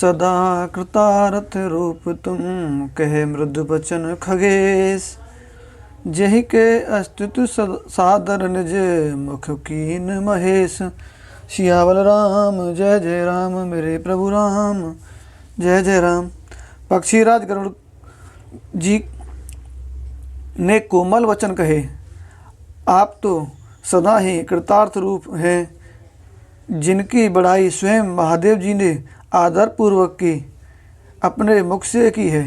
सदा कृतारथ रूप तुम, कहे मृदु बचन खगेश। जहि के अस्तुत सादर निज, मुख कीन महेश। सियावल राम जय जय राम, मेरे प्रभु राम जय जय राम। पक्षीराज गरुड़ जी ने कोमल वचन कहे, आप तो सदा ही कृतार्थ रूप हैं, जिनकी बड़ाई स्वयं महादेव जी ने आदरपूर्वक की अपने मुख से की है।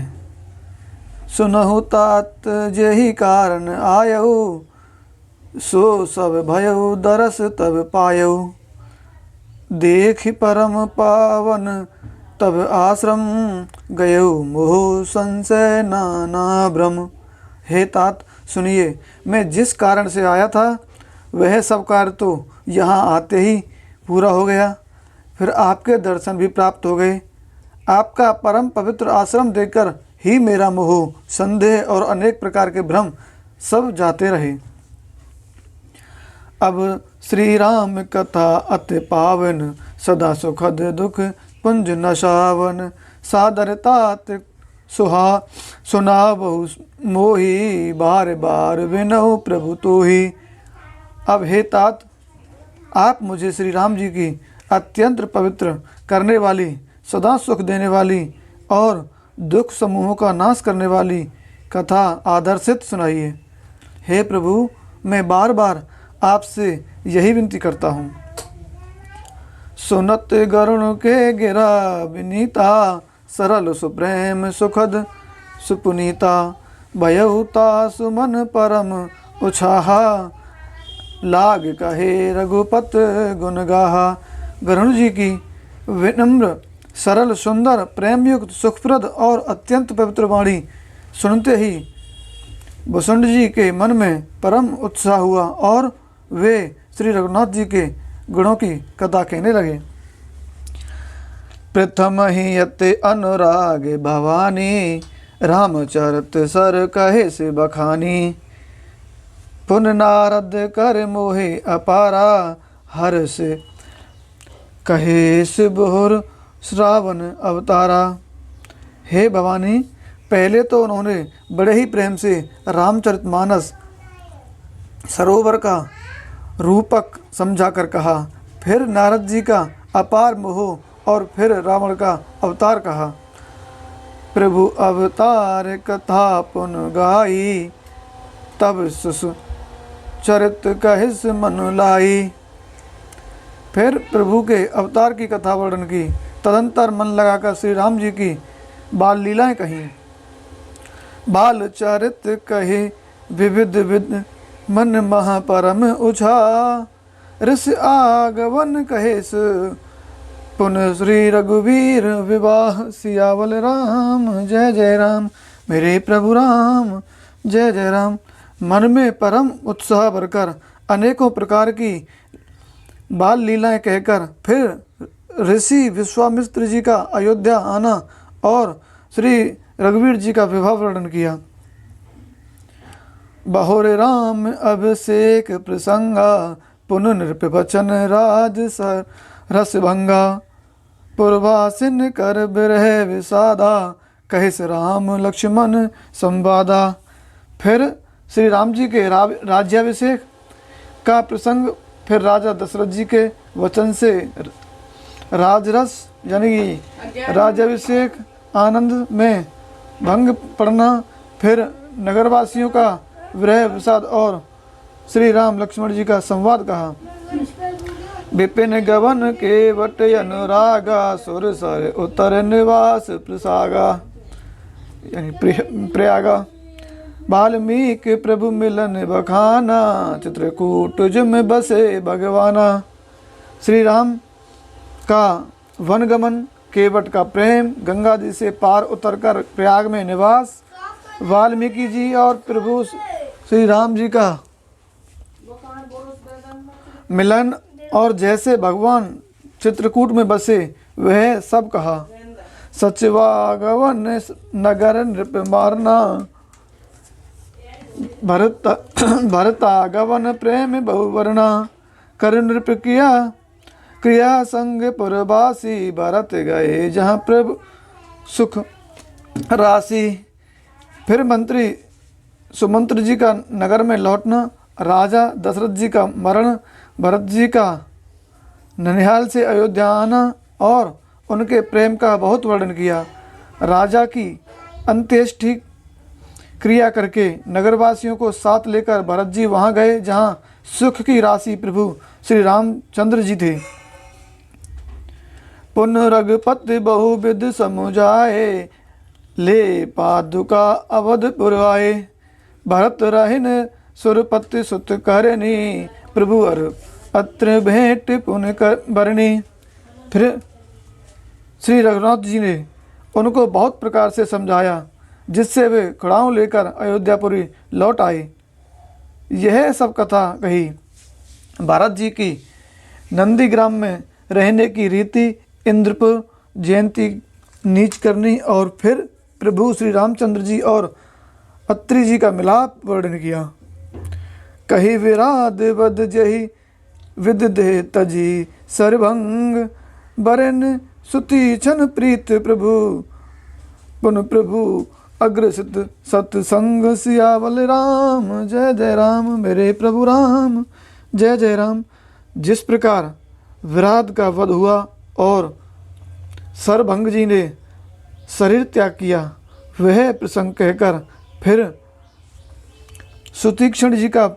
सुनहु तात जेहि कारण आयहु, सो सब भयहु दरस तब पायहु। देखि परम पावन तब आश्रम, गयहु मोह संशय नाना भ्रम। हे तात सुनिए, मैं जिस कारण से आया था वह सब कार्य तो यहाँ आते ही पूरा हो गया, फिर आपके दर्शन भी प्राप्त हो गए। आपका परम पवित्र आश्रम देखकर ही मेरा मोह, संदेह और अनेक प्रकार के भ्रम सब जाते रहे। अब श्री राम कथा अति पावन, सदा सुखद दुख पुंज नशावन। सादरतात सुना बहु मोही, बार बार विनहु प्रभु तोहि। अब हे तात, आप मुझे श्री राम जी की अत्यंत पवित्र करने वाली, सदा सुख देने वाली और दुख समूहों का नाश करने वाली कथा आदर्शित सुनाइए। हे प्रभु, मैं बार बार आपसे यही विनती करता हूँ। सुनत गरुण के गिरा विनीता, सरल सुप्रेम सुखद सुपुनीता। भयउता सुमन परम उछाहा, लाग कहे रघुपत गुण गाहा। गरुण जी की विनम्र सरल सुंदर प्रेमयुक्त सुखप्रद और अत्यंत पवित्र वाणी सुनते ही भुसुंड जी के मन में परम उत्साह हुआ और वे श्री रघुनाथ जी के गुणों की कथा कहने लगे। प्रथम ही यते अनुराग भवानी, रामचरित सर कहे से बखानी। पुन नारद कर मोहे अपारा, हर से कहे से बहुर श्रावण अवतारा। हे भवानी, पहले तो उन्होंने बड़े ही प्रेम से रामचरितमानस सरोवर का रूपक समझाकर कहा, फिर नारद जी का अपार मोह और फिर रावण का अवतार कहा। प्रभु अवतार कथा पुन गाई, तब सुसु चरित कहिस मन लाई। फिर प्रभु के अवतार की कथा वर्णन की, तदंतर मन लगाकर श्री राम जी की बाल लीलाएं कहीं। बाल चरित कहे विविध विध, मन महापरम उछा। ऋष आगवन कहेस, पुन श्री रघुवीर विवाह। सियावल राम जय जय राम, मेरे प्रभु राम जय जय राम। मन में परम उत्साह भरकर अनेकों प्रकार की बाल लीलाएं कहकर फिर ऋषि विश्वामित्र जी का अयोध्या आना और श्री रघुवीर जी का विवाह वर्णन किया। बहुरे राम अभिषेक प्रसंगा, पुन नृप बचन राज रस भंगा। पूर्वासिन कर बिरह विषादा, कहिस राम लक्ष्मण संवादा। फिर श्री राम जी के राज्याभिषेक का प्रसंग, फिर राजा दशरथ जी के वचन से राजरस यानी राज्याभिषेक आनंद में भंग पड़ना, फिर नगरवासियों का विरह विषाद और श्री राम लक्ष्मण जी का संवाद कहा। विपिन गवन के वट अनुरागा, सुर सर उत्तर निवास प्रसागा यानी प्रयागा। वाल्मीकि प्रभु मिलन बखाना, चित्रकूट जिम बसे भगवाना। श्री राम का वनगमन, केवट का प्रेम, गंगा जी से पार उतरकर प्रयाग में निवास, वाल्मीकि जी और प्रभु श्री राम जी का मिलन और जैसे भगवान चित्रकूट में बसे वह सब कहा। सचिवागवन नगर नृप मारना, भरतागवन प्रेम बहुवर्णा। कर नृप किया क्रिया संग पुरवासी, भरत गए जहाँ प्रभु सुख राशि। फिर मंत्री सुमंत्र जी का नगर में लौटना, राजा दशरथ जी का मरण, भरत जी का ननिहाल से अयोध्या आना और उनके प्रेम का बहुत वर्णन किया। राजा की अंत्येष्टि क्रिया करके नगरवासियों को साथ लेकर भरत जी वहाँ गए जहाँ सुख की राशि प्रभु श्री रामचंद्र जी थे। पुन रघुपति बहुविध समुझाए, ले पादुका अवधपुर आए। भरत रहिन सुरपति सुत करनी, प्रभु अर अत्र भेंट पुन कर बरनी। फिर श्री रघुनाथ जी ने उनको बहुत प्रकार से समझाया, जिससे वे खड़ाऊ लेकर अयोध्यापुरी लौट आए। यह सब कथा कही। भारत जी की नंदीग्राम में रहने की रीति, इंद्रपुर जयंती नीच करनी और फिर प्रभु श्री रामचंद्र जी और अत्रि जी का मिलाप वर्णन किया। कही विराध बद जही विद दे तजी, सरभंग बरन सुति छन प्रीत प्रभु। पुन प्रभु अग्रसित सत्संग, सियावल राम जय जय राम, मेरे प्रभु राम जय जय राम। जिस प्रकार विराध का वध हुआ और सरभंग जी ने शरीर त्याग किया, वह प्रसंग कहकर फिर सुतीक्षण जी का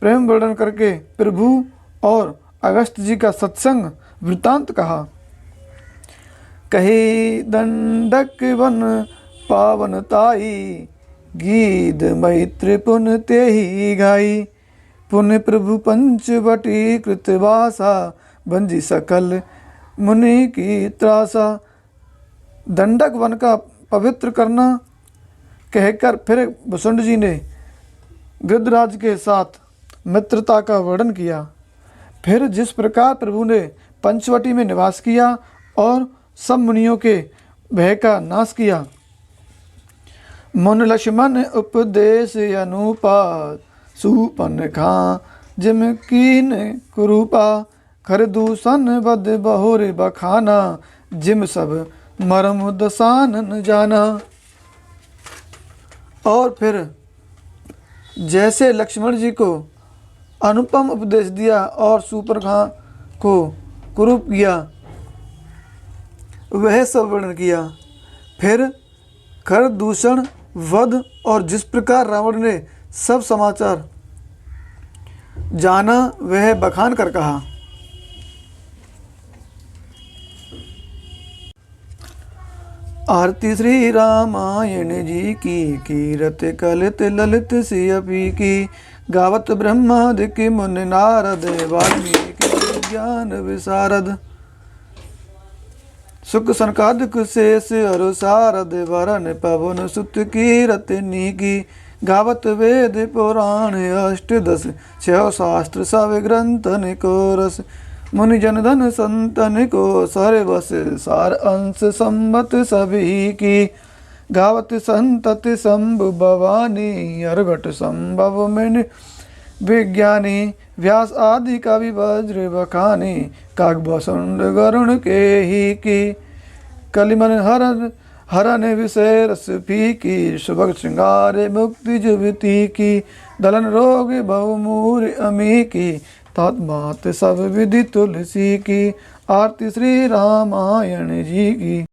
प्रेम वर्णन करके प्रभु और अगस्त जी का सत्संग वृत्तांत कहा। कही दंडक वन पावन ताई, गीत मैत्र पुन तेहि गाई। पुन प्रभु पंचवटी कृतवासा, भंजी सकल मुनि की त्रासा। दंडक वन का पवित्र करना कहकर फिर वसुंड जी ने गृधराज के साथ मित्रता का वर्णन किया। फिर जिस प्रकार प्रभु ने पंचवटी में निवास किया और सब मुनियों के भय का नाश किया। मुन लक्ष्मण उपदेश अनुपा, सुपन खा जिम कीन कुरूपा। खर दूषण बद बहुर बखाना, जिम सब मरम दसानन जाना। और फिर जैसे लक्ष्मण जी को अनुपम उपदेश दिया और सूर्पनखा को कुरूप किया, वह सब वर्णन किया। फिर कर दूषण वध और जिस प्रकार रावण ने सब समाचार जाना, वह बखान कर कहा। आरती श्री रामायण जी की, कीरत कलित ललित सियपी की। गावत ब्रह्मादिक मुनि नारद, वाल्मीकि ज्ञान विशारद। सुख सनकादिक शेष अरु सारद, वरन पवन सुत कीरत नीकी। गावत वेद पुराण अष्टदश, छह शास्त्र सब ग्रंथन को रस। मुनि जन धन संतन को सर्वस, सार अंश संबत सभी की। गावत संतति शंभु भवानी, अर्घट संभव में विज्ञानी। व्यास आदि कवि वज्र बखानी, काकभूषुंड गरुण के ही की। कलिमन हरन हरन विषय रस फीकी, सुभग श्रृंगार मुक्ति जुबती की। दलन रोग बहुमूर अमी की, तत्मात सब विधि तुलसी की। आरती श्री रामायण जी की।